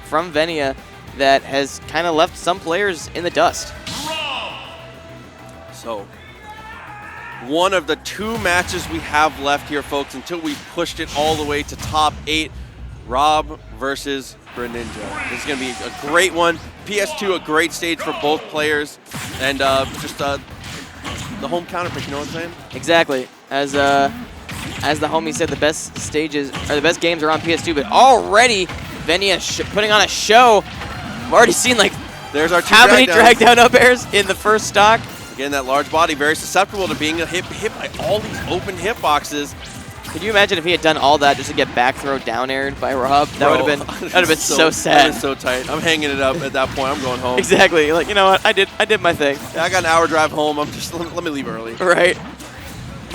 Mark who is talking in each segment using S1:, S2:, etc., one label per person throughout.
S1: from Venia that has kind of left some players in the dust.
S2: So, one of the 2 matches we have left here, folks, until we pushed it all the way to top 8. Rob versus Greninja. This is going to be a great one. PS2, a great stage for both players. And just the home counterpick, you know what I'm saying?
S1: Exactly. As the homie said, the best stages, or the best games are on PS2, but already Venia putting on a show. I've already seen like
S2: there's our 2
S1: how many drag down up airs in the first stock.
S2: Again, that large body, very susceptible to being hit by all these open hitboxes.
S1: Could you imagine if he had done all that just to get back throw down aired by Rob? That would have been so sad.
S2: That is so tight. I'm hanging it up at that point. I'm going home.
S1: Exactly. Like, you know what? I did my thing.
S2: Yeah, I got an hour drive home. I'm just let me leave early.
S1: Right.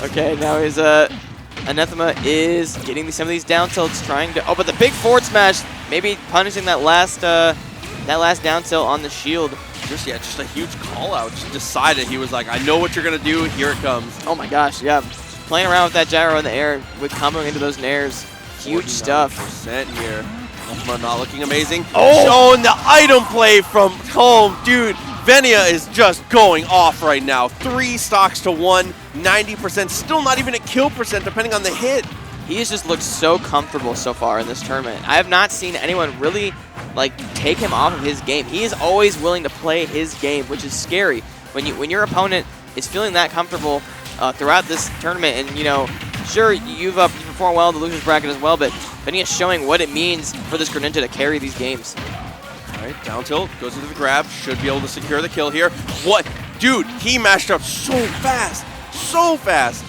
S1: Okay. Now his Anathema is getting some of these down tilts, trying to. Oh, but the big forward smash, maybe punishing that last down tilt on the shield.
S2: Just a huge call out. Just decided, he was like, I know what you're gonna do. Here it comes.
S1: Oh my gosh, yeah. Playing around with that gyro in the air with comboing into those nairs. Huge stuff.
S2: % here. Anathema not looking amazing.
S1: Oh!
S2: Showing the item play from home. Dude, Venia is just going off right now. 3 stocks to 1, 90%. Still not even at kill percent depending on the hit.
S1: He has just looked so comfortable so far in this tournament. I have not seen anyone really like take him off of his game. He is always willing to play his game, which is scary. When your opponent is feeling that comfortable throughout this tournament, and you know, sure you've performed well in the losers bracket as well, but Venia is showing what it means for this Greninja to carry these games.
S2: All right, down tilt, goes into the grab, should be able to secure the kill here. What? Dude, he mashed up so fast, so fast.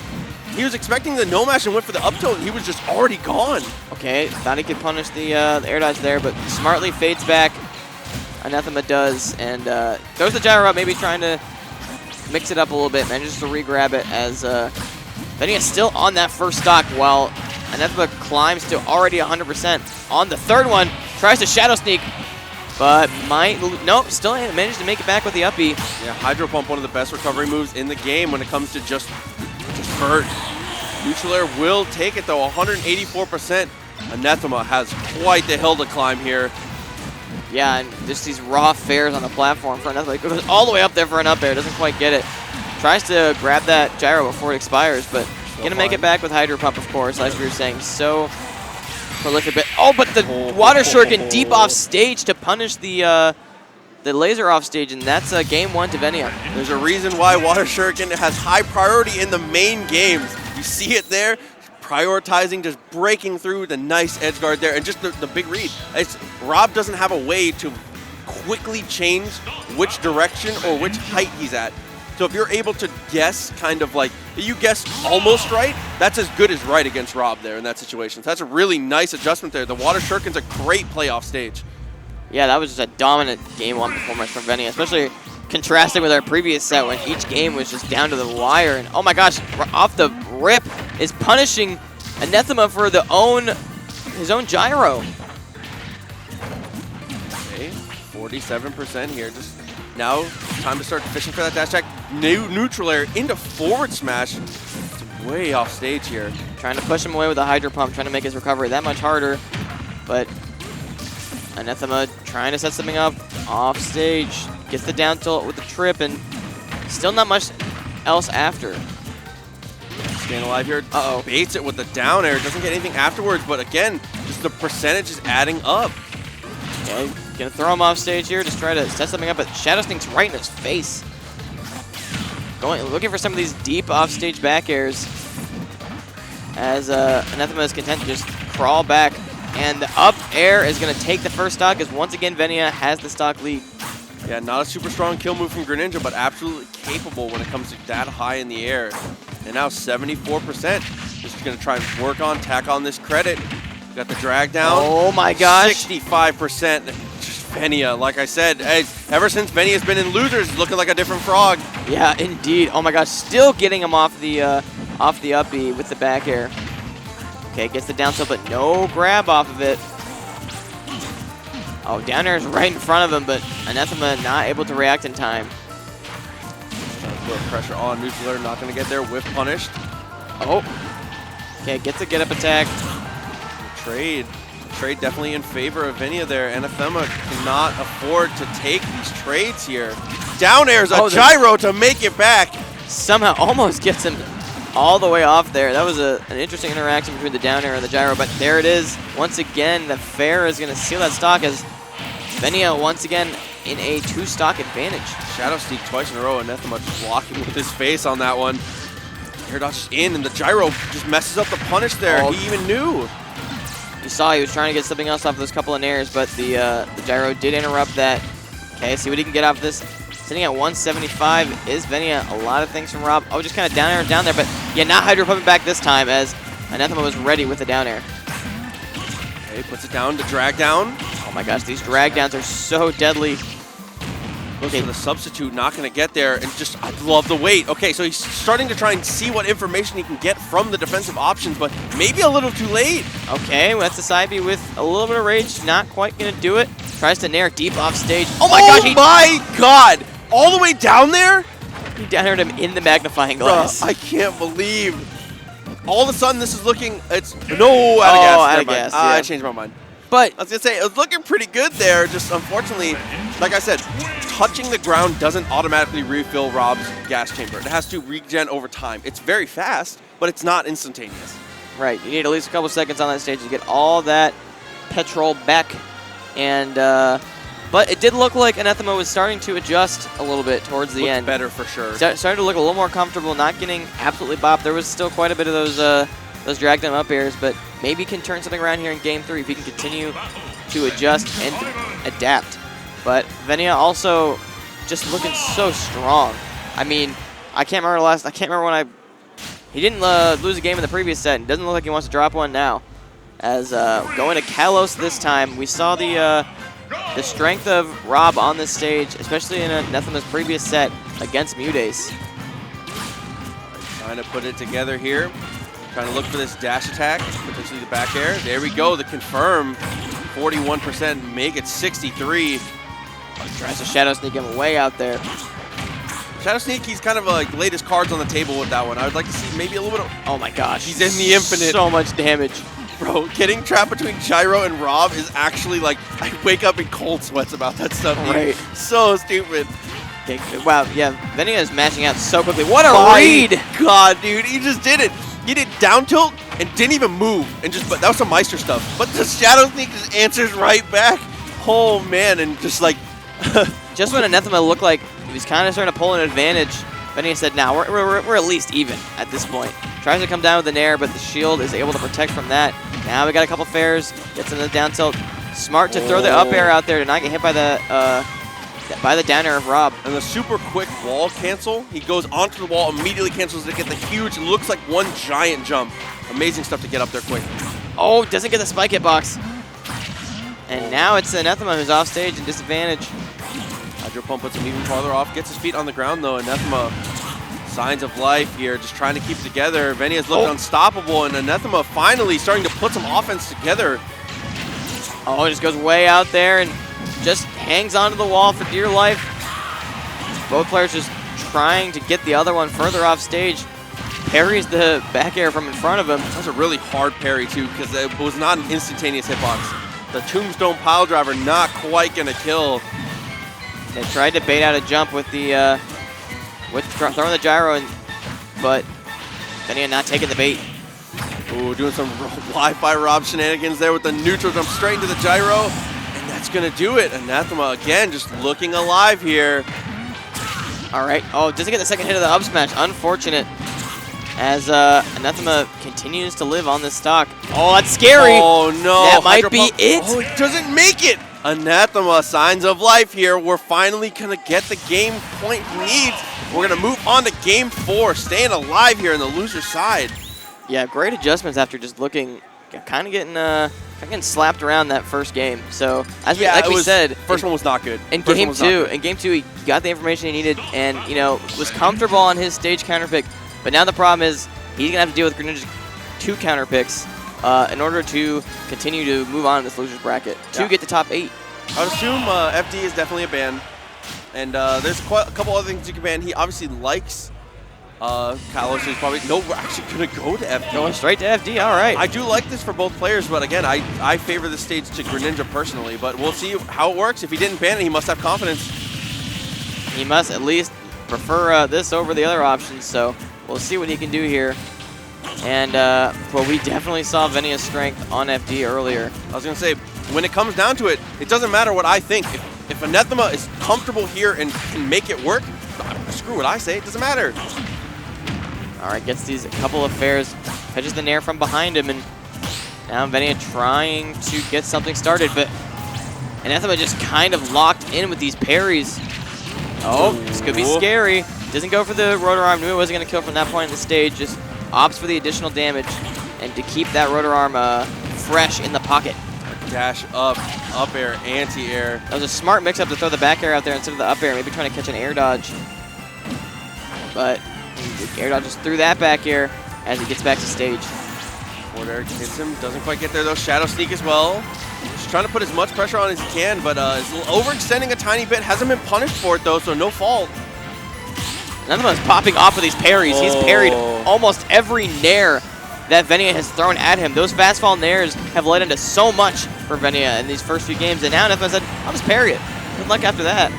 S2: He was expecting the no mash and went for the up tilt, and he was just already gone.
S1: Okay, thought he could punish the air dodge there, but smartly fades back. Anathema does, and goes the gyro up, maybe trying to mix it up a little bit, manages to re-grab it as Venia is still on that first stock while Anathema climbs to already 100%. On the third one, tries to shadow sneak, but nope, still managed to make it back with the up B.
S2: Yeah, Hydro Pump, one of the best recovery moves in the game when it comes to just hurt. Neutral air will take it though, 184%. Anathema has quite the hill to climb here.
S1: Yeah, and just these raw fares on the platform for Anathema. It goes all the way up there for an up air, doesn't quite get it. Tries to grab that gyro before it expires, but gonna make it back with Hydro Pump, of course, as we were saying. So prolific, but but the water shuriken deep off stage to punish the laser off stage, and that's game 1 to Venia.
S2: There's a reason why water shuriken has high priority in the main games. You see it there, prioritizing, just breaking through the nice edge guard there, and just the big read. Rob doesn't have a way to quickly change which direction or which height he's at. So if you're able to guess kind of like, you guess almost right, that's as good as right against Rob there in that situation. So that's a really nice adjustment there. The water shuriken's a great playoff stage.
S1: Yeah, that was just a dominant game 1 performance from Venia, especially contrasting with our previous set when each game was just down to the wire. And oh my gosh, off the rip is punishing Anathema for his own gyro.
S2: Okay, 47% here. Just now, time to start fishing for that dash attack. Neutral air into forward smash. It's way off stage here.
S1: Trying to push him away with a Hydro Pump, trying to make his recovery that much harder. But Anathema trying to set something up off stage. Gets the down tilt with the trip, and still not much else after.
S2: Staying alive here. Baits it with the down air. Doesn't get anything afterwards, but again, just the percentage is adding up.
S1: Okay, gonna throw him off stage here, just try to set something up, but Shadow Sneak's right in his face. Looking for some of these deep off stage back airs as Anathema is content to just crawl back. And the up air is gonna take the first stock as once again Venia has the stock lead.
S2: Yeah, not a super strong kill move from Greninja, but absolutely capable when it comes to that high in the air. And now 74%. Just going to try and work on, tack on this credit. Got the drag down.
S1: Oh my gosh.
S2: 65%. Just Venia, like I said, ever since Venia's been in losers, it's looking like a different frog.
S1: Yeah, indeed. Oh my gosh, still getting him off the up B with the back air. Okay, gets the down tilt, but no grab off of it. Oh, down air is right in front of him, but Anathema not able to react in time.
S2: Trying to put pressure on neutral air, not going to get there. Whiff punished.
S1: Oh. Okay, gets a get up attack.
S2: Trade trade definitely in favor of Venia there. Anathema cannot afford to take these trades here. Down airs a gyro to make it back.
S1: Somehow almost gets him all the way off there. That was an interesting interaction between the down air and the gyro, but there it is. Once again, the fair is going to seal that stock as Venia once again in a 2-stock advantage.
S2: Shadow Sneak twice in a row, Anathema just blocking with his face on that one. Air dodge in, and the gyro just messes up the punish there.
S1: Oh.
S2: He even knew.
S1: You saw he was trying to get something else off those couple of nairs, but the gyro did interrupt that. Okay, see what he can get off this. Sitting at 175 is Venia. A lot of things from Rob. Oh, just kind of down air down there, but yeah, not Hydro pumping back this time as Anathema was ready with the down air.
S2: Okay, puts it down to drag down.
S1: Oh my gosh, these drag downs are so deadly.
S2: Goes for the substitute, not going to get there, and just, I love the wait. Okay, so he's starting to try and see what information he can get from the defensive options, but maybe a little too late.
S1: Okay, well, that's the side B with a little bit of rage, not quite going to do it. Tries to nair deep off stage. Oh my gosh!
S2: Oh my god! All the way down there?
S1: He down aired him in the magnifying glass.
S2: Bruh, I can't believe. All of a sudden, this is looking, it's, no, out of gas.
S1: Out of gas, yeah.
S2: I changed my mind.
S1: But
S2: I was going to say, it was looking pretty good there, just unfortunately, like I said, touching the ground doesn't automatically refill Rob's gas chamber. It has to regen over time. It's very fast, but it's not instantaneous.
S1: Right, you need at least a couple seconds on that stage to get all that petrol back. And but it did look like Anathema was starting to adjust a little bit towards the end.
S2: Better for sure.
S1: Started to look a little more comfortable, not getting absolutely bopped. There was still quite a bit of those drag down up airs, but maybe can turn something around here in Game 3 if he can continue to adjust and adapt. But Venia also just looking so strong. I mean, I can't remember when he didn't lose a game in the previous set, and doesn't look like he wants to drop one now. As going to Kalos this time, we saw the strength of Rob on this stage, especially in Anathema's previous set against Mudace.
S2: Trying to put it together here. Trying to look for this dash attack, potentially the back air. There we go, the confirm. 41%, make it 63.
S1: Tries to Shadow Sneak him way out there.
S2: Shadow Sneak, he's kind of like laid his cards on the table with that one. I would like to see maybe a little bit of...
S1: Oh my gosh.
S2: He's in the infinite.
S1: So much damage.
S2: Bro, getting trapped between Gyro and Rob is actually like, I wake up in cold sweats about that stuff.
S1: Right.
S2: So stupid.
S1: Okay, wow, yeah, Venia is mashing out so quickly. What a read!
S2: God, dude, he just did it. He did down tilt and didn't even move. And just, but that was some Meister stuff. But the Shadow Sneak just answers right back. Oh man, and just like...
S1: Just when Anathema looked like he was kind of starting to pull an advantage, Venia said, nah, we're at least even at this point. Tries to come down with the nair, but the shield is able to protect from that. Now we got a couple fairs, gets into the down tilt. Smart to throw the up air out there to not get hit by the down air of Rob.
S2: And the super quick wall cancel, he goes onto the wall, immediately cancels to get the huge, looks like one giant jump. Amazing stuff to get up there quick.
S1: Oh, doesn't get the spike hitbox. And now it's Anathema who's off stage and disadvantage.
S2: Hydro Pump puts him even farther off, gets his feet on the ground though. Anathema, signs of life here, just trying to keep it together. Venia's looking unstoppable, and Anathema finally starting to put some offense together.
S1: Oh, it just goes way out there and just hangs onto the wall for dear life. Both players just trying to get the other one further off stage. Parries the back air from in front of him.
S2: That was a really hard parry too, because it was not an instantaneous hitbox. The Tombstone Pile Driver not quite gonna kill.
S1: They tried to bait out a jump with the throwing the gyro, but Venia not taking the bait.
S2: Ooh, doing some Wi-Fi Rob shenanigans there with the neutral jump straight into the gyro, and that's gonna do it. Anathema again, just looking alive here.
S1: All right. Oh, doesn't get the second hit of the up smash. Unfortunate. As Anathema continues to live on this stock. Oh, that's scary.
S2: Oh no,
S1: that might be it.
S2: Oh, it doesn't make it. Anathema, signs of life here. We're finally gonna get the game point he needs. We're gonna move on to Game 4, staying alive here on the loser side.
S1: Yeah, great adjustments after just looking, kind of getting slapped around that first game. So as we said,
S2: first one was not good.
S1: In Game 2, he got the information he needed, and was comfortable on his stage counter pick. But now the problem is he's gonna have to deal with Greninja's 2 counter picks in order to continue to move on in this losers bracket to get to top 8.
S2: I would assume FD is definitely a ban, and there's quite a couple other things you can ban. He obviously likes Kalos is probably, no, we're actually going to go to FD.
S1: Going straight to FD, all right.
S2: I do like this for both players, but again, I favor this stage to Greninja personally, but we'll see how it works. If he didn't ban it, he must have confidence.
S1: He must at least prefer this over the other options, so we'll see what he can do here. And, well, we definitely saw Venia's strength on FD earlier.
S2: I was going to say, when it comes down to it, it doesn't matter what I think. If Anathema is comfortable here and can make it work, screw what I say, it doesn't matter.
S1: All right, gets these a couple of fairs, catches the Nair from behind him, and now Venia trying to get something started, but Anathema just kind of locked in with these parries. Oh, this could be scary. Doesn't go for the rotor arm. Knew it wasn't going to kill from that point in the stage. Just opts for the additional damage and to keep that rotor arm fresh in the pocket.
S2: Dash up air, anti-air.
S1: That was a smart mix-up to throw the back air out there instead of the up air. Maybe trying to catch an air dodge. But air dodge just threw that back air as he gets back to stage.
S2: Forward air hits him. Doesn't quite get there though. Shadow sneak as well. Just trying to put as much pressure on as he can, but is overextending a tiny bit. Hasn't been punished for it though, so no fault.
S1: Anathema's popping off of these parries. He's parried almost every nair that Venia has thrown at him. Those fast fall nairs have led into so much for Venia in these first few games, and now Anathema said, I'll just parry it. Good luck after that.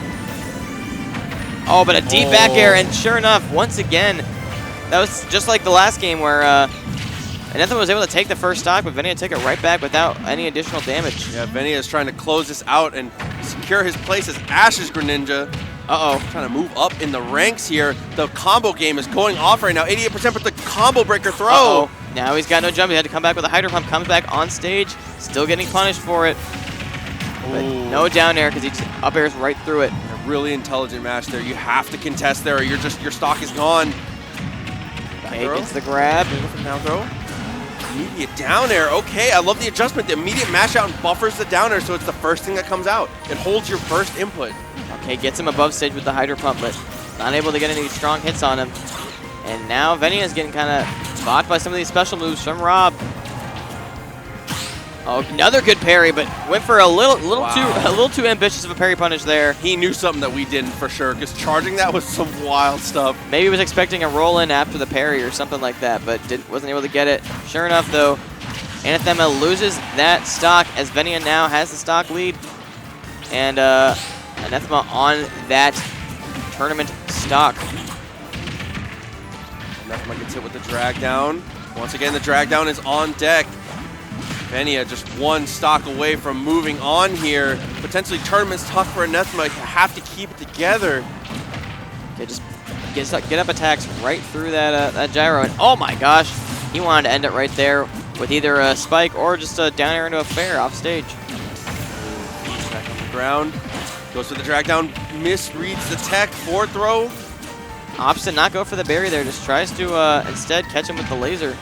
S1: Oh, but a deep back air, and sure enough, once again, that was just like the last game where Anathema was able to take the first stock, but Venia took it right back without any additional damage.
S2: Yeah, Venia is trying to close this out and secure his place as Ash's Greninja. Trying to move up in the ranks here. The combo game is going off right now. 88%, but the combo breaker throw.
S1: Now he's got no jump. He had to come back with a Hydro Pump. Comes back on stage. Still getting punished for it. But no down air because he just up airs right through it.
S2: A really intelligent match there. You have to contest there or your stock is gone.
S1: Okay, gets the grab.
S2: Down throw. Immediate down air. Okay, I love the adjustment. The immediate mash out and buffers the down air, so it's the first thing that comes out. It holds your first input.
S1: Okay, gets him above stage with the Hydro Pump, but not able to get any strong hits on him. And now Venia is getting kind of bought by some of these special moves from Rob. Oh, another good parry, but went for a little too ambitious of a parry punish there.
S2: He knew something that we didn't for sure, because charging that was some wild stuff.
S1: Maybe he was expecting a roll in after the parry or something like that, but wasn't able to get it. Sure enough, though, Anathema loses that stock as Venia now has the stock lead, and Anathema on that tournament stock.
S2: Anathema gets hit with the drag down. Once again, the drag down is on deck. Venia just one stock away from moving on here. Potentially tournament's tough for Anathema. You have to keep it together.
S1: Okay, just get up attacks right through that gyro. And oh my gosh, he wanted to end it right there with either a spike or just a down air into a fair off stage.
S2: Back on the ground. Goes for the drag down. Misreads the tech. Forward throw.
S1: Opts to not go for the berry there. Just tries to instead catch him with the laser.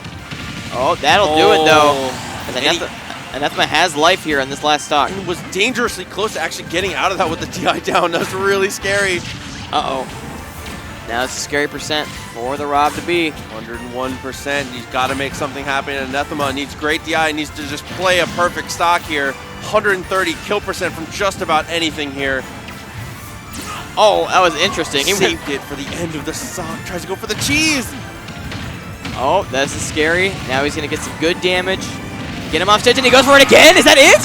S1: Oh, that'll do it though. Anathema has life here in this last stock.
S2: He was dangerously close to actually getting out of that with the DI down. That's really scary.
S1: Now it's a scary percent for the Rob to be.
S2: 101%. He's got to make something happen. Anathema needs great DI. Needs to just play a perfect stock here. 130 kill percent from just about anything here.
S1: Oh, that was interesting.
S2: He saved it for the end of the stock. Tries to go for the cheese.
S1: Oh, that's scary. Now he's going to get some good damage. Get him off stage, and he goes for it again. Is that it?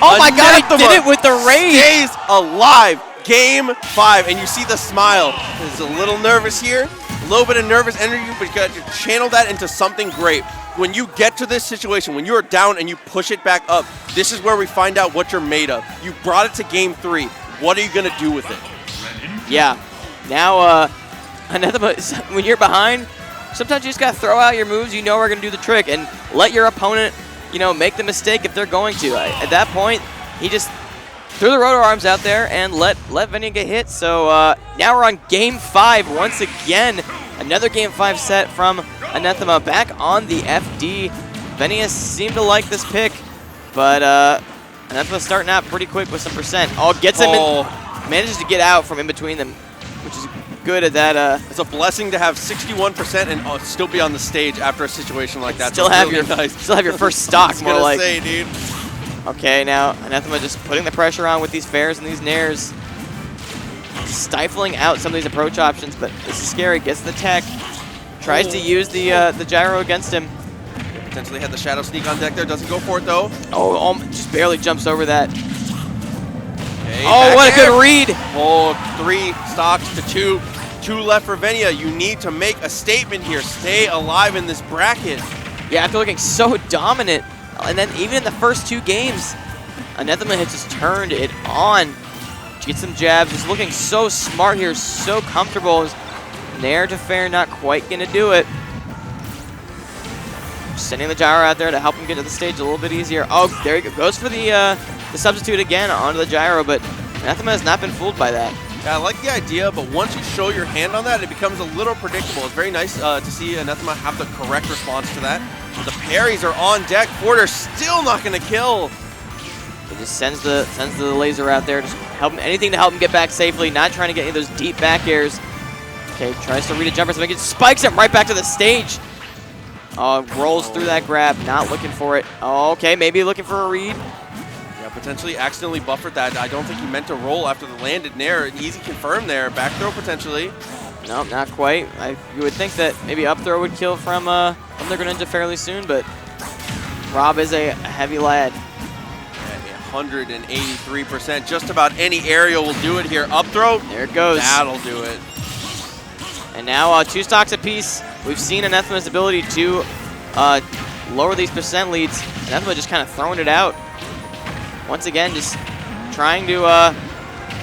S1: Oh my God, he did it with the rage.
S2: Stays alive. Game 5, and you see the smile. He's a little nervous here, a little bit of nervous energy, but you got to channel that into something great. When you get to this situation, when you're down and you push it back up, this is where we find out what you're made of. You brought it to game 3. What are you going to do with it?
S1: Yeah. Now, Anathema, when you're behind, sometimes you just got to throw out your moves you know are going to do the trick and let your opponent, make the mistake if they're going to. At that point, he just threw the rotor arms out there and let Venia get hit. So now we're on game 5 once again. Another game 5 set from Anathema back on the FD. Venia seemed to like this pick, but Anathema starting out pretty quick with some percent. Gets him in, manages to get out from in between them, which is good at that.
S2: It's a blessing to have 61% and still be on the stage after a situation like that.
S1: Still have your first stock, more like.
S2: Say, dude.
S1: Okay, now Anathema just putting the pressure on with these fairs and these nairs, stifling out some of these approach options, but this is scary. Gets the tech, Tries to use the gyro against him.
S2: Potentially had the shadow sneak on deck there. Doesn't go for it though.
S1: Oh, just barely jumps over that.
S2: Okay,
S1: oh, what a good read.
S2: Oh, 3 stocks to 2. 2 left for Venia. You need to make a statement here. Stay alive in this bracket.
S1: Yeah, after looking so dominant, and then even in the first 2 games, Anathema has just turned it on. She gets some jabs, just looking so smart here, so comfortable. Nair to fair, not quite gonna do it. Sending the gyro out there to help him get to the stage a little bit easier. Oh, there he goes for the substitute again onto the gyro, but Anathema has not been fooled by that.
S2: Yeah, I like the idea, but once you show your hand on that, it becomes a little predictable. It's very nice to see Anathema have the correct response to that. The parries are on deck. Porter still not going to kill.
S1: He just sends the laser out there, just anything to help him get back safely. Not trying to get any of those deep back airs. Okay, tries to read a jumper, so it spikes him right back to the stage. Rolls through that grab, not looking for it. Oh, okay, maybe looking for a read.
S2: Yeah, potentially accidentally buffered that. I don't think he meant to roll after the landed nair. An easy confirm there. Back throw potentially.
S1: No, not quite. You would think that maybe up throw would kill from the Greninja fairly soon, but Rob is a heavy lad.
S2: Yeah, 183%. Just about any aerial will do it here. Up throw.
S1: There it goes.
S2: That'll do it.
S1: And now 2 stocks apiece. We've seen Anathema's ability to lower these percent leads. Anathema just kind of throwing it out. Once again, just trying to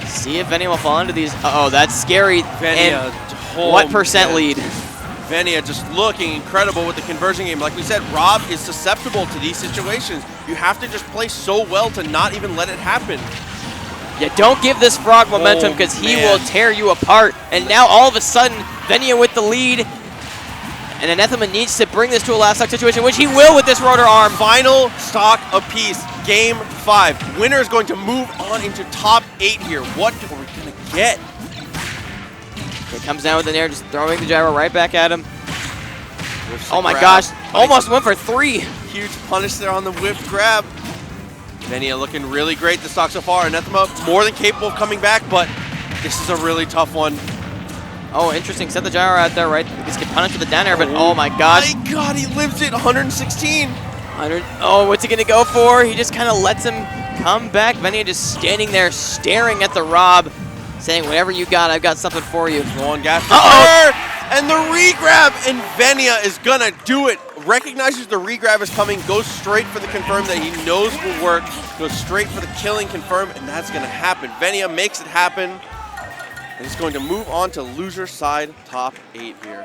S1: see if Venia will fall into these. Uh-oh, that's scary.
S2: Venia,
S1: what percent lead?
S2: Venia just looking incredible with the conversion game. Like we said, Rob is susceptible to these situations. You have to just play so well to not even let it happen.
S1: Yeah, don't give this frog momentum because he will tear you apart. And now all of a sudden, Venia with the lead. And Anathema needs to bring this to a last stock situation, which he will with this rotor arm.
S2: Final stock apiece, game 5. Winner is going to move on into top 8 here. What are we going to get?
S1: It comes down with an air, just throwing the gyro right back at him. Oh my gosh, almost went for 3.
S2: Huge punish there on the whip grab. Venia looking really great this stock so far. Anathema more than capable of coming back, but this is a really tough one.
S1: Oh, interesting. Set the gyro out there, right? He gets punished with the down air, but oh my gosh.
S2: My God, he lives it. 116.
S1: Oh, what's he going to go for? He just kind of lets him come back. Venia just standing there staring at the Rob, saying, whatever you got, I've got something for you.
S2: Go on, gas. And the re-grab, and Venia is going to do it. Recognizes the re-grab is coming, goes straight for the confirm that he knows will work, goes straight for the killing confirm, and that's going to happen. Venia makes it happen, and he's going to move on to loser side top 8 here.